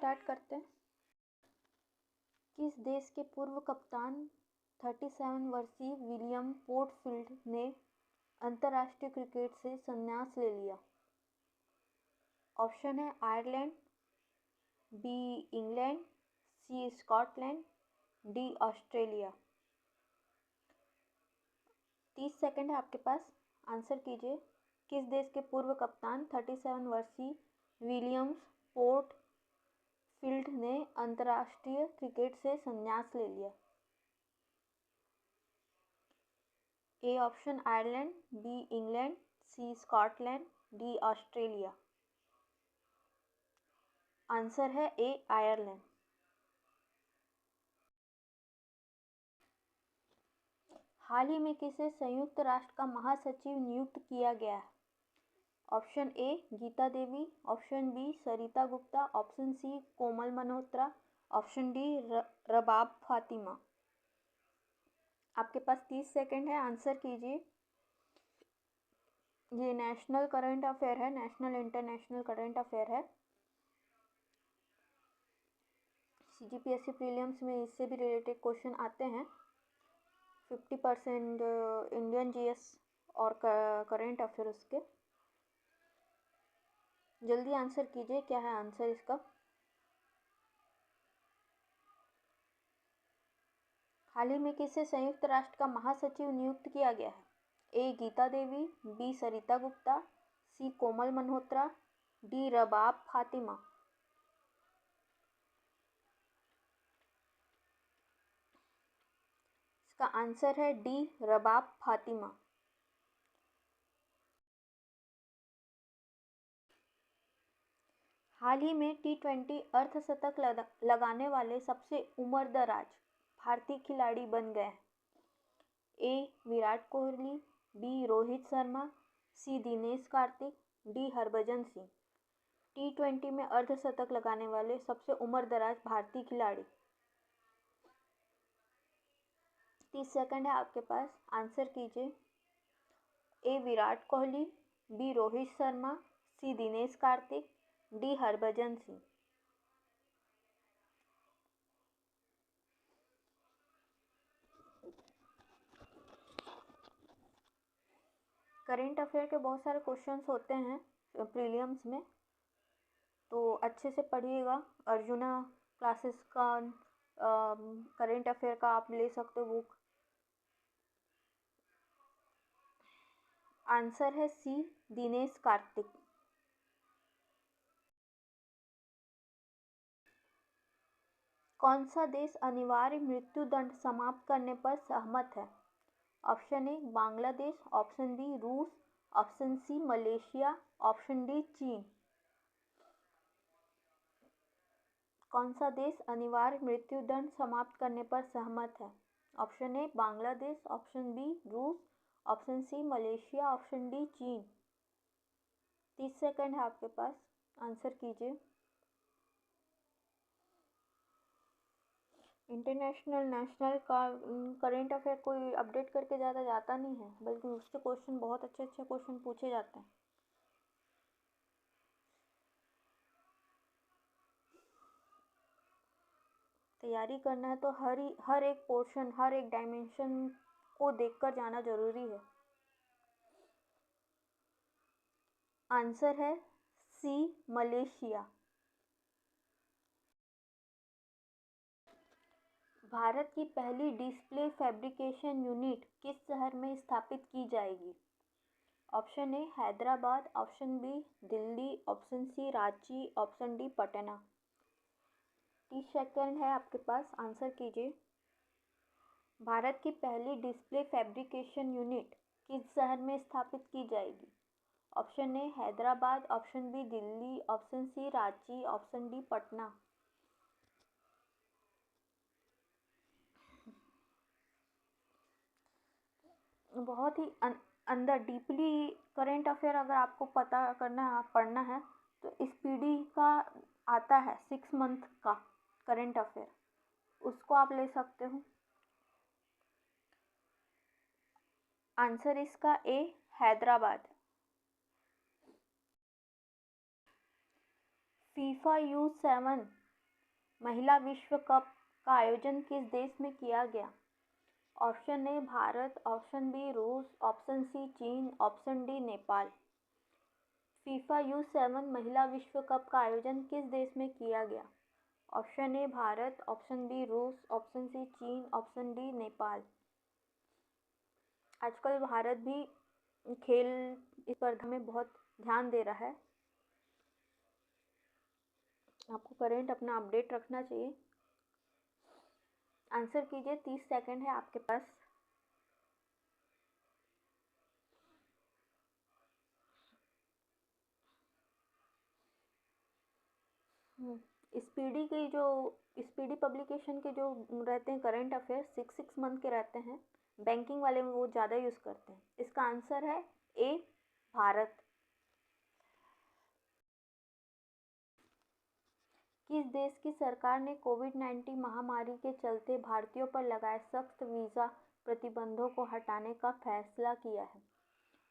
Start करते हैं। किस देश के पूर्व कप्तान 37 वर्षीय विलियम पोर्टफील्ड ने अंतर्राष्ट्रीय क्रिकेट से संन्यास ले लिया? ऑप्शन है Ireland, B England, C Scotland, D Australia. 30 second है आपके पास, आंसर कीजिए। किस देश के पूर्व कप्तान 37 वर्षीय विलियम पोर्टफील्ड ने अंतर्राष्ट्रीय क्रिकेट से संन्यास ले लिया? A option Ireland, B England, C Scotland, D Australia. Answer है ए आयरलैंड। हाल ही में किसे संयुक्त राष्ट्र का महासचिव नियुक्त किया गया है? Option A Geeta Devi, option B Sarita Gupta, option C Komal Malhotra, option D Rabab Fatima. आपके पास 30 सेकंड है, आंसर कीजिए। ये नेशनल करंट अफेयर है, नेशनल इंटरनेशनल करंट अफेयर है। सीजीपीएससी प्रीलिम्स में इससे भी रिलेटेड क्वेश्चन आते हैं। 50% इंडियन जीएस और करंट अफेयर उसके। जल्दी आंसर कीजिए, क्या है आंसर इसका? हाल ही में किसे संयुक्त राष्ट्र का महासचिव नियुक्त किया गया है? ए गीता देवी, बी सरिता गुप्ता, सी कोमल मल्होत्रा, डी रबाब फातिमा। इसका आंसर है डी रबाब फातिमा। हाल ही में T20 अर्धशतक लगाने वाले सबसे उम्रदराज भारतीय खिलाड़ी बन गए हैं। ए Virat Kohli, B Rohit Sharma, C Dinesh Karthik, D Harbhajan Singh. T20 में अर्धशतक लगाने वाले सबसे उम्रदराज भारतीय खिलाड़ी। 30 सेकंड है आपके पास, आंसर कीजिए। A Virat Kohli, B Rohit Sharma, C Dinesh Karthik, D Harbhajan Singh. Current affair के बहुत सारे क्वेश्चंस होते हैं प्रीलिम्स में, तो अच्छे से पढ़िएगा। अर्जुना क्लासेस का करेंट अफेयर का आप ले सकते हो बुक। आंसर है सी दिनेश कार्तिक। कौन सा देश अनिवार्य मृत्यु दंड समाप्त करने पर सहमत है? Option A Bangladesh, option B रूस, option C Malaysia, option D चीन। कौन सा देश अनिवार्य मृत्यु दंड समाप्त करने पर सहमत है? Option A Bangladesh, option B रूस, option C Malaysia, option D चीन। 30 सेकंड है आपके पास, आंसर कीजिए। इंटरनेशनल नेशनल का करेंट अफेयर कोई अपडेट करके ज़्यादा जाता नहीं है, बल्कि उससे क्वेश्चन बहुत अच्छे अच्छे क्वेश्चन पूछे जाते हैं। तैयारी करना है तो हर एक पोर्शन, हर एक डायमेंशन को देखकर जाना जरूरी है। आंसर है सी मलेशिया। भारत की पहली डिस्प्ले फैब्रिकेशन यूनिट किस शहर में स्थापित की जाएगी? Option A Hyderabad, option B Delhi, option C Ranchi, option D Patna. 30 second है आपके पास, आंसर कीजिए। भारत की पहली डिस्प्ले फैब्रिकेशन यूनिट किस शहर में स्थापित की जाएगी? Option A Hyderabad, option B Delhi, option C Ranchi, option D Patna. बहुत ही अंदर डीपली करेंट अफेयर अगर आपको पता करना है, पढ़ना है, तो इस पीडी का आता है 6 मंथ का करेंट अफेयर, उसको आप ले सकते हो। आंसर इसका ए हैदराबाद। फीफा U7 महिला विश्व कप का आयोजन किस देश में किया गया? Option A Bharat, option B रूस, ऑप्शन सी चीन, option D Nepal. FIFA U7 महिला विश्व कप का आयोजन किस देश में किया गया? Option A Bharat, option B रूस, ऑप्शन सी चीन, ऑप्शन डी नेपाल। आजकल भारत भी खेल स्पर्धा में बहुत ध्यान दे रहा है। आपको करंट अपना अपडेट रखना चाहिए। आंसर कीजिए, 30 सेकंड है आपके पास। स्पीडी की जो स्पीडी पब्लिकेशन के जो रहते हैं करंट अफेयर 6 मंथ के रहते हैं। बैंकिंग वाले में वो ज़्यादा यूज़ करते हैं। इसका आंसर है ए भारत। किस देश की सरकार ने कोविड-19 महामारी के चलते भारतीयों पर लगाए सख्त वीज़ा प्रतिबंधों को हटाने का फैसला किया है?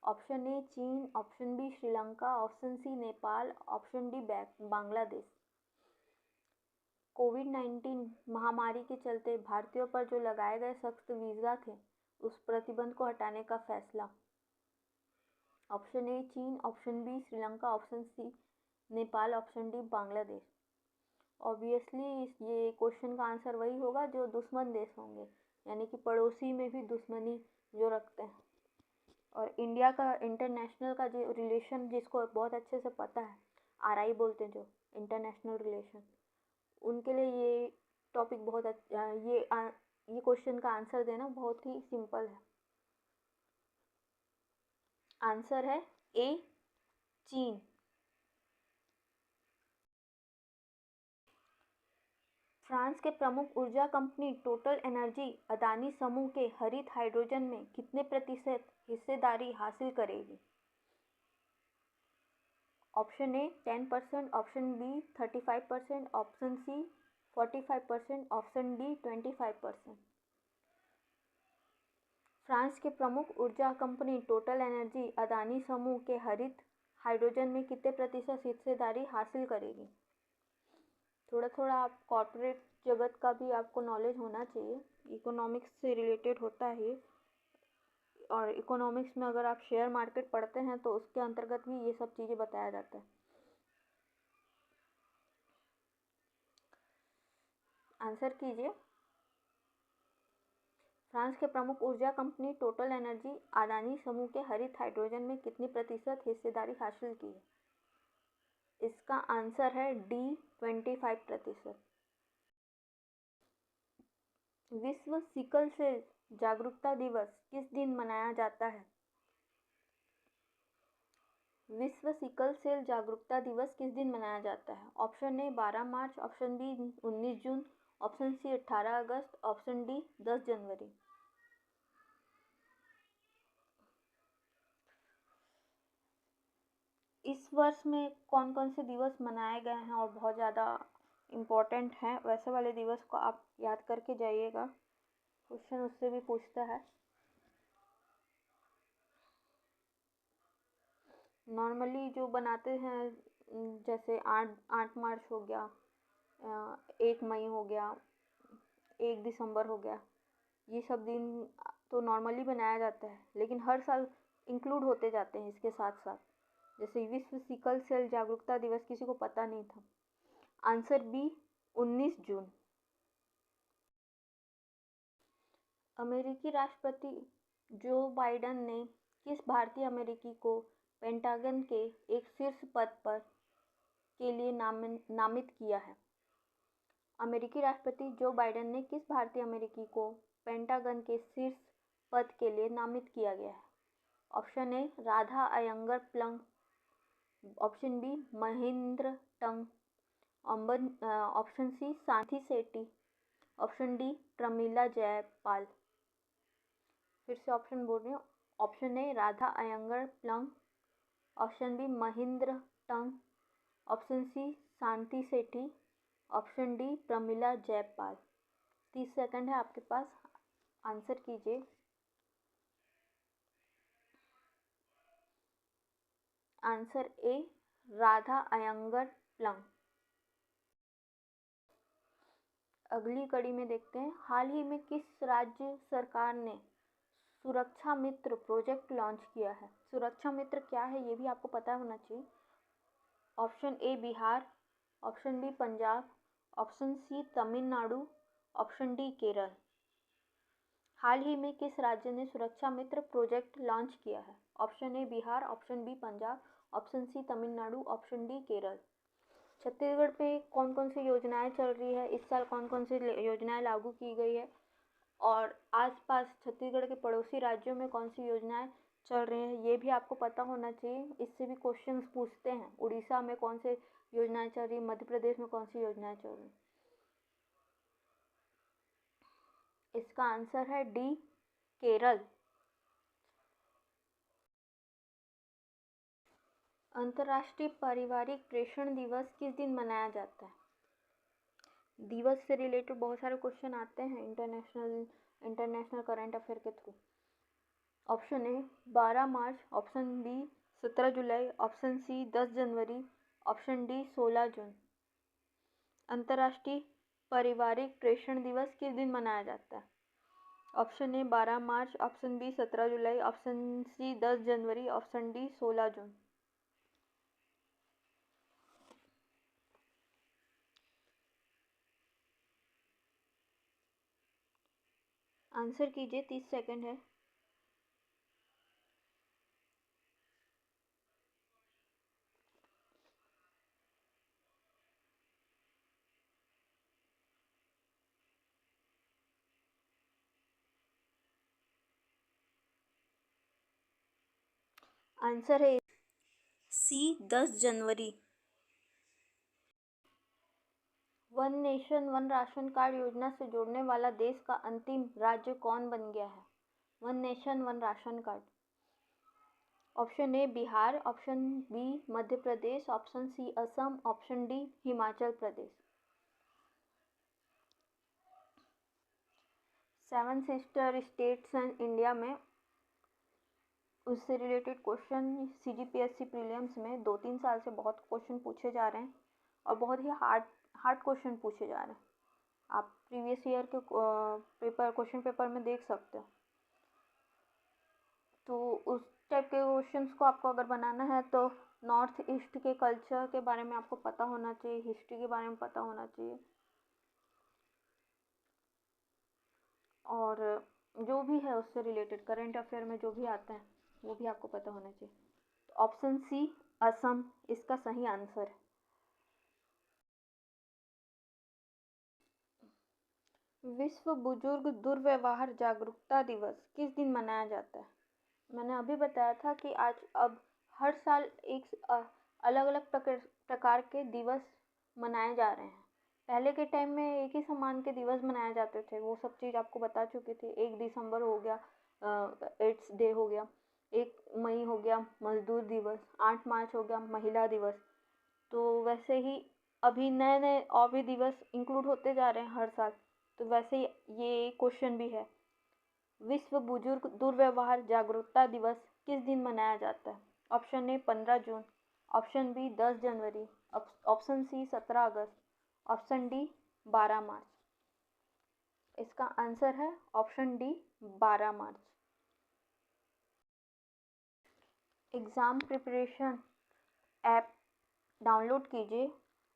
ऑप्शन ए चीन, option B Sri Lanka, option C Nepal, option D Bangladesh. कोविड-19 महामारी के चलते भारतीयों पर जो लगाए गए सख्त वीज़ा थे उस प्रतिबंध को हटाने का फैसला। ऑप्शन ए चीन, option B Sri Lanka, option C Nepal, option D Bangladesh. Obviously ये क्वेश्चन का आंसर वही होगा जो दुश्मन देश होंगे, यानी कि पड़ोसी में भी दुश्मनी जो रखते हैं। और इंडिया का इंटरनेशनल का जो रिलेशन जिसको बहुत अच्छे से पता है, RI बोलते हैं जो इंटरनेशनल रिलेशन, उनके लिए ये टॉपिक बहुत अच्छा ये क्वेश्चन का आंसर देना बहुत ही सिंपल है। आंसर है ए चीन। फ्रांस के प्रमुख ऊर्जा कंपनी टोटल एनर्जी अदानी समूह के हरित हाइड्रोजन में कितने प्रतिशत हिस्सेदारी हासिल करेगी? Option A 10%, option B 35%, option C 45%, option D 25%। France के प्रमुख ऊर्जा कंपनी टोटल एनर्जी अदानी समूह के हरित हाइड्रोजन में कितने प्रतिशत हिस्सेदारी हासिल करेगी? थोड़ा थोड़ा आप कॉर्पोरेट जगत का भी आपको नॉलेज होना चाहिए, इकोनॉमिक्स से रिलेटेड होता है। और इकोनॉमिक्स में अगर आप शेयर मार्केट पढ़ते हैं तो उसके अंतर्गत भी ये सब चीज़ें बताया जाता है। आंसर कीजिए। फ्रांस के प्रमुख ऊर्जा कंपनी टोटल एनर्जी अदानी समूह के हरित हाइड्रोजन में कितनी प्रतिशत हिस्सेदारी हासिल की है? इसका आंसर है डी 25%। विश्व सिकल सेल जागरूकता दिवस किस दिन मनाया जाता है? विश्व सिकल सेल जागरूकता दिवस किस दिन मनाया जाता है? Option A 12 March, option B 19 June, option C 18 अगस्त, ऑप्शन डी 10 जनवरी। इस वर्ष में कौन कौन से दिवस मनाए गए हैं और बहुत ज़्यादा इम्पोर्टेंट हैं, वैसे वाले दिवस को आप याद करके जाइएगा, क्वेश्चन उससे भी पूछता है। नॉर्मली जो बनाते हैं जैसे 8 मार्च हो गया, 1 मई हो गया, 1 दिसंबर हो गया, ये सब दिन तो नॉर्मली बनाया जाता है, लेकिन हर साल इंक्लूड होते जाते हैं इसके साथ साथ। जैसे विश्व सिकल सेल जागरूकता दिवस किसी को पता नहीं था। आंसर बी 19 जून। अमेरिकी राष्ट्रपति जो बाइडेन ने किस भारतीय अमेरिकी को पेंटागन के एक शीर्ष पद पर के लिए नामित किया है? अमेरिकी राष्ट्रपति जो बाइडेन ने किस भारतीय अमेरिकी को पेंटागन के शीर्ष पद के लिए नामित किया गया है? Option A Radha Iyengar Plumb, option B Mahendra Tang, option C Santhi Sethi, option D Pramila Jayapal. फिर से ऑप्शन बोल रही हूँ। Option A Radha Iyengar Plumb, option B Mahendra Tang, option C Shanti Sethi, option D Pramila Jayapal. 30 second है आपके पास, आंसर कीजिए। Answer A Radha Iyengar Plumb. अगली कड़ी में देखते हैं, हाल ही में किस राज्य सरकार ने सुरक्षा मित्र प्रोजेक्ट लॉन्च किया है। सुरक्षा मित्र क्या है ये भी आपको पता होना चाहिए। Option A Bihar, option B Punjab, option C Tamil Nadu, option D Kerala. हाल ही में किस राज्य ने सुरक्षा मित्र प्रोजेक्ट लॉन्च किया है। Option A Bihar, option B Punjab, option C Tamil Nadu, option D Kerala. Chhattisgarh पे कौन कौन सी योजनाएं चल रही है, इस साल कौन कौन सी योजनाएं लागू की गई है, और आसपास छत्तीसगढ़ के पड़ोसी राज्यों में कौन सी योजनाएं चल रही हैं, ये भी आपको पता होना चाहिए। इससे भी क्वेश्चंस पूछते हैं, उड़ीसा में कौन से योजनाएं चल रही, मध्य प्रदेश में कौन सी योजनाएं चल रही। इसका आंसर है डी केरल। अंतर्राष्ट्रीय पारिवारिक प्रेषण दिवस किस दिन मनाया जाता है। दिवस से रिलेटेड बहुत सारे क्वेश्चन आते हैं इंटरनेशनल करंट अफेयर के through. Option A 12 March, option B 17 जुलाई, ऑप्शन सी 10 जनवरी, ऑप्शन डी 16 जून। अंतर्राष्ट्रीय पारिवारिक प्रेषण दिवस किस दिन मनाया जाता है। Option A 12 March, option B 17 जुलाई, ऑप्शन सी 10 जनवरी, ऑप्शन डी 16 जून। आंसर कीजिए, 30 सेकंड है। आंसर है सी 10 जनवरी। One nation one ration card योजना से जुड़ने वाला देश का अंतिम राज्य कौन बन गया है। One nation one ration card. Option A Bihar, option B Madhya Pradesh, option C Assam, option D Himachal Pradesh. 7 sister states हैं इंडिया में, उससे रिलेटेड क्वेश्चन CGPSC प्रीलिम्स में 2-3 साल से बहुत क्वेश्चन पूछे जा रहे हैं और बहुत ही हार्ड क्वेश्चन पूछे जा रहे हैं। आप प्रीवियस ईयर के क्वेश्चन पेपर में देख सकते हो। तो उस टाइप के क्वेश्चंस को आपको अगर बनाना है तो नॉर्थ ईस्ट के कल्चर के बारे में आपको पता होना चाहिए, हिस्ट्री के बारे में पता होना चाहिए, और जो भी है उससे रिलेटेड करंट अफेयर में जो भी आता है वो भी आपको पता होना चाहिए। तो ऑप्शन सी असम इसका सही आंसर है। विश्व बुजुर्ग दुर्व्यवहार जागरूकता दिवस किस दिन मनाया जाता है। मैंने अभी बताया था कि आज अब हर साल एक अलग अलग प्रकार के दिवस मनाए जा रहे हैं। पहले के टाइम में एक ही समान के दिवस मनाए जाते थे, वो सब चीज़ आपको बता चुकी थी। 1 दिसंबर हो गया एड्स डे हो गया, 1 मई हो गया मजदूर दिवस, 8 मार्च हो गया महिला दिवस। तो वैसे ही अभी नए नए और भी दिवस इंक्लूड होते जा रहे हैं हर साल। तो वैसे ही ये क्वेश्चन भी है, विश्व बुजुर्ग दुर्व्यवहार जागरूकता दिवस किस दिन मनाया जाता है। Option A 15 June, option B 10 जनवरी, ऑप्शन सी 17 अगस्त, ऑप्शन डी 12 मार्च। इसका आंसर है option D 12 March. Exam preparation app download कीजिए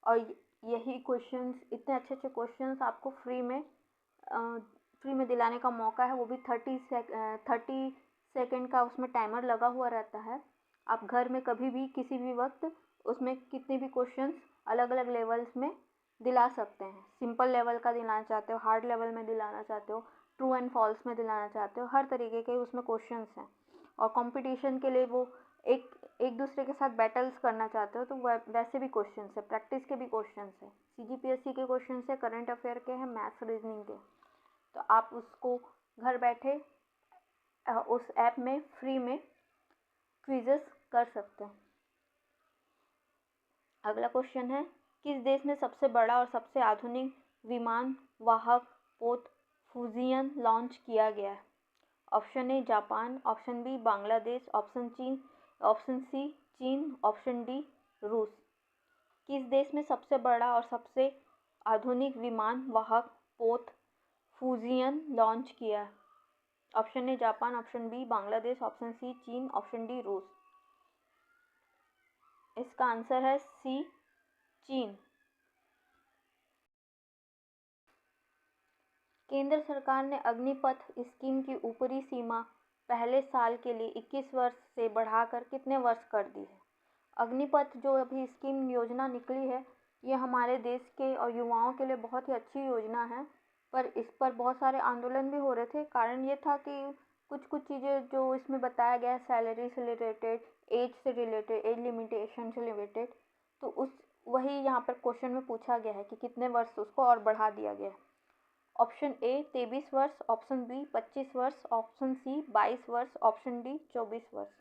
और यही क्वेश्चंस, इतने अच्छे अच्छे क्वेश्चंस आपको फ्री में दिलाने का मौका है। वो भी 30 सेकेंड का उसमें टाइमर लगा हुआ रहता है। आप घर में कभी भी किसी भी वक्त उसमें कितने भी क्वेश्चंस अलग अलग लेवल्स में दिला सकते हैं। सिंपल लेवल का दिलाना चाहते हो, हार्ड लेवल में दिलाना चाहते हो, ट्रू एंड फॉल्स में दिलाना चाहते हो, हर तरीके के उसमें क्वेश्चंस हैं। और कंपटीशन के लिए वो एक दूसरे के साथ बैटल्स करना चाहते हो तो वैसे भी क्वेश्चंस है, प्रैक्टिस के भी क्वेश्चंस है, CGPSC के क्वेश्चंस है, करंट अफेयर के हैं, मैथ्स रीजनिंग के। तो आप उसको घर बैठे उस ऐप में फ्री में क्विज़ेस कर सकते हैं। अगला क्वेश्चन है, किस देश में सबसे बड़ा और सबसे आधुनिक विमान वाहक पोत फ्यूजियन लॉन्च किया गया है। Option A Japan, option B Bangladesh, option C चीन, ऑप्शन डी रूस। किस देश में सबसे बड़ा और सबसे आधुनिक विमान वाहक पोत फ्यूजियन लॉन्च किया है? Option A Japan, option B Bangladesh, option C चीन, ऑप्शन डी रूस। इसका आंसर है सी चीन। केंद्र सरकार ने अग्निपथ स्कीम की ऊपरी सीमा पहले साल के लिए 21 वर्ष से बढ़ाकर कितने वर्ष कर दी है? अग्निपथ जो अभी स्कीम योजना निकली है, ये हमारे देश के और युवाओं के लिए बहुत ही अच्छी योजना है, पर इस पर बहुत सारे आंदोलन भी हो रहे थे। कारण ये था कि कुछ कुछ चीज़ें जो इसमें बताया गया है, सैलरी से रिलेटेड, एज से रिलेटेड, एज लिमिटेशन से रिलेटेड, तो उस वही यहाँ पर क्वेश्चन में पूछा गया है कि कितने वर्ष उसको और बढ़ा दिया गया है। ऑप्शन ए 23 वर्ष, ऑप्शन बी 25 वर्ष, ऑप्शन सी 22 वर्ष, ऑप्शन डी 24 वर्ष।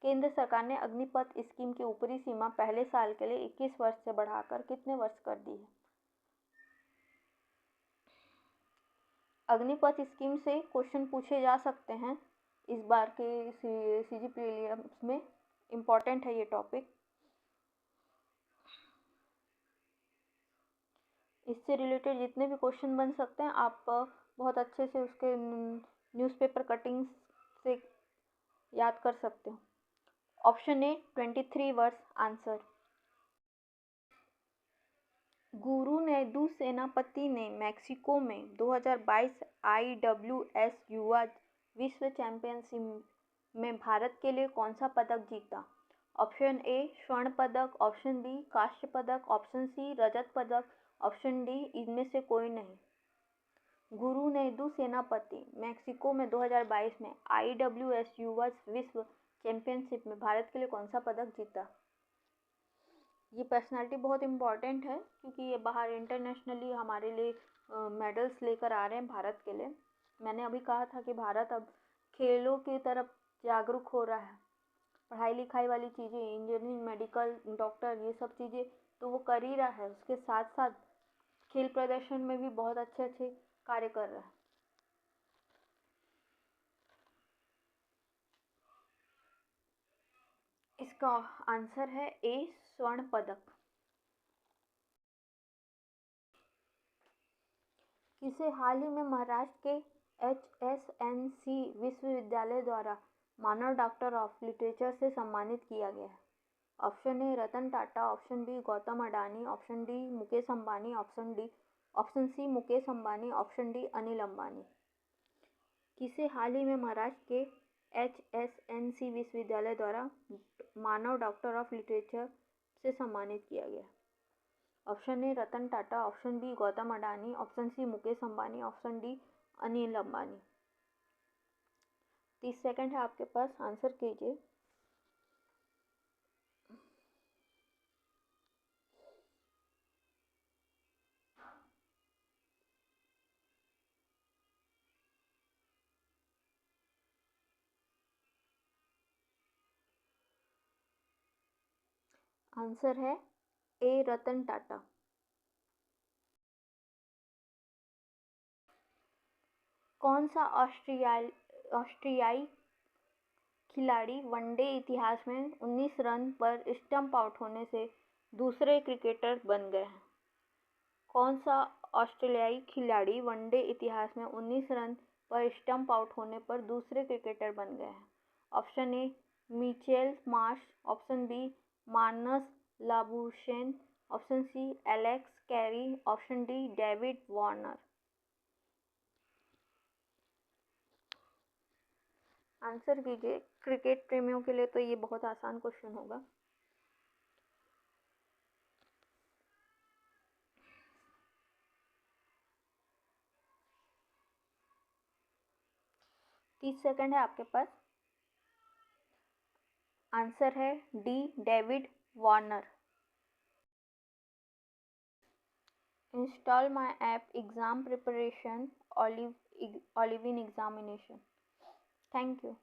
केंद्र सरकार ने अग्निपथ स्कीम की ऊपरी सीमा पहले साल के लिए 21 वर्ष से बढ़ाकर कितने वर्ष कर दी है? अग्निपथ स्कीम से क्वेश्चन पूछे जा सकते हैं इस बार के सीजी प्रीलिम्स में। इम्पॉर्टेंट है ये टॉपिक। इससे रिलेटेड जितने भी क्वेश्चन बन सकते हैं आप बहुत अच्छे से उसके न्यूज़पेपर कटिंग्स से याद कर सकते हो। ऑप्शन ए 23 वर्ष आंसर। गुरु नैदू सेनापति ने मैक्सिको में 2022 IWS युवा विश्व चैंपियनशिप में भारत के लिए कौन सा पदक जीता? ऑप्शन ए स्वर्ण पदक, ऑप्शन बी कांस्य पदक, ऑप्शन सी रजत पदक, ऑप्शन डी इनमें से कोई नहीं। गुरु नैदू सेनापति मैक्सिको में 2022 में IWS युवा विश्व चैंपियनशिप में भारत के लिए कौन सा पदक जीता? ये पर्सनालिटी बहुत इम्पॉर्टेंट है क्योंकि ये बाहर इंटरनेशनली हमारे लिए मेडल्स लेकर आ रहे हैं भारत के लिए। मैंने अभी कहा था कि भारत अब खेलों की तरफ जागरूक हो रहा है। पढ़ाई लिखाई वाली चीज़ें, इंजीनियरिंग, मेडिकल, डॉक्टर, ये सब चीज़ें तो वो कर ही रहा है, उसके साथ साथ खेल प्रदर्शन में भी बहुत अच्छे अच्छे कार्य कर रहा है। इसका आंसर है ए स्वर्ण पदक। किसे हाल ही में महाराष्ट्र के HSNC विश्वविद्यालय द्वारा मानव डॉक्टर ऑफ लिटरेचर से सम्मानित किया गया है? Option A Ratan Tata, option B Gautam Adani, option D Mukesh Ambani, option C Mukesh Ambani, option D Anil Ambani. किसे हाल ही में महाराष्ट्र के HSNC विश्वविद्यालय द्वारा मानव डॉक्टर ऑफ लिटरेचर से सम्मानित किया गया? Option A Ratan Tata, option B Gautam Adani, option C Mukesh Ambani, option D Anil Ambani. 30 second है आपके पास, आंसर कीजिए। आंसर है ए रतन टाटा। कौन सा ऑस्ट्रियाई खिलाड़ी वनडे इतिहास में 19 रन पर स्टंप आउट होने से दूसरे क्रिकेटर बन गए हैं? कौन सा ऑस्ट्रेलियाई खिलाड़ी वनडे इतिहास में 19 रन पर स्टंप आउट होने पर दूसरे क्रिकेटर बन गए हैं? Option A Mitchell Marsh, option B Marnus Labuschagne, option C Alex Carey, option D David Warner. Answer कीजिए। क्रिकेट प्रेमियों के लिए तो ये बहुत आसान क्वेश्चन होगा। तीस सेकंड है आपके पास। आंसर है D David Warner. Install my app exam preparation olive in examination. Thank you.